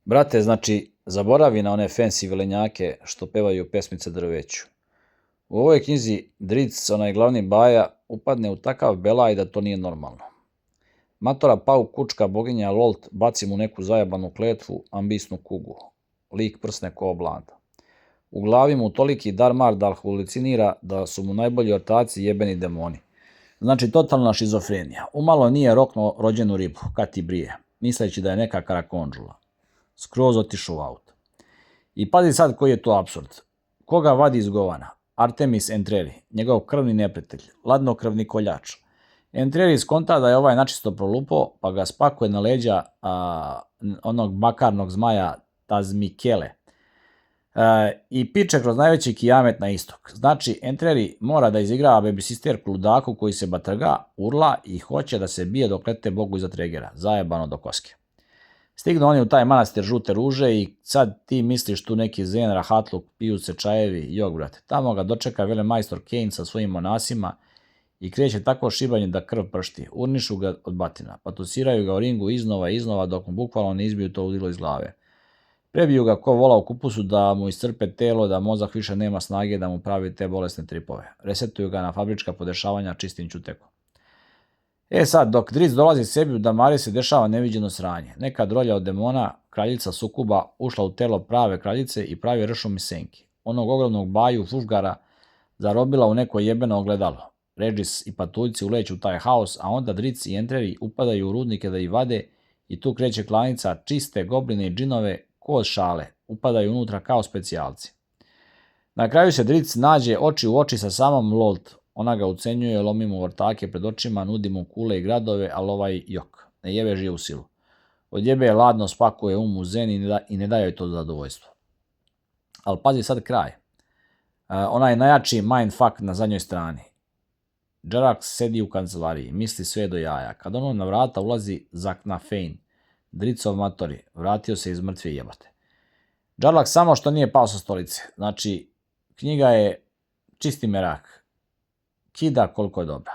Brate, znači, zaboravi na one fancy velenjake što pevaju pesmice drveću. U ovoj knjizi Dric, onaj glavni baja, upadne u takav belaj da to nije normalno. Matora pauk kučka boginja Lolt baci mu neku zajebanu kletvu, ambisnu kugu. Lik prsne ko oblanda. U glavi mu toliki darmar da halucinira da su mu najbolji ortaci jebeni demoni. Znači, totalna šizofrenija. Umalo nije rokno rođenu ribu, kad ti brije, misleći da je neka karakondžula. Skroz otišu u auto. I pazi sad koji je to apsurd. Koga vadi iz govana? Artemis Entreri, njegov krvni neprijatelj, ladnokrvni koljač. Entreri skonta da je ovaj načisto prolupo, pa ga spakuje na leđa onog bakarnog zmaja Tazmikele i piče kroz najveći kijamet na istok. Znači, Entreri mora da izigrava babysisterku ludaku koji se batrga, urla i hoće da se bije dok lete Bogu iza tregera, zajebano do koske. Stignu oni u taj manastir Žute ruže i sad ti misliš tu neki zen, rahatluk, piju se čajevi, jog brate. Tamo ga dočeka velemajstor Kane sa svojim monasima i kreće tako šibanje da krv pršti. Urnišu ga od batina, patuciraju ga u ringu iznova i iznova dok mu bukvalno ne izbiju to ludilo iz glave. Prebiju ga ko vola u kupusu da mu iscrpe telo, da mozak više nema snage da mu pravi te bolesne tripove. Resetuju ga na fabrička podešavanja čistim čutekom. Sad, dok Dric dolazi sebi u Damari se dešava neviđeno sranje. Neka drolja od demona, kraljica sukuba, ušla u telo prave kraljice i pravi ršom i senki. Onog ogromnog baju fušgara zarobila u neko jebeno ogledalo. Regis i patuljci uleću u taj haos, a onda Dric i Entreri upadaju u rudnike da ih vade i tu kreće klanica čiste gobline i džinove ko od šale. Upadaju unutra kao specijalci. Na kraju se Dric nađe oči u oči sa samom Lolt. Ona ga ucenjuje, lomi mu ortake pred očima, nudi mu kule i gradove, ali ovaj jok. Ne jebe živu silu. Odjebe je ladno, spakuje u zen i ne daje joj to zadovoljstvo. Ali pazi sad kraj. Onaj najjači mindfuck na zadnjoj strani. Jerax sedi u kancelariji, misli sve do jaja. Kad ono na vrata ulazi Zaknafein, Dricov matori, vratio se iz mrtve jebate. Jarlax samo što nije pao sa stolice. Znači, knjiga je čisti merak. Kida koliko je dobra.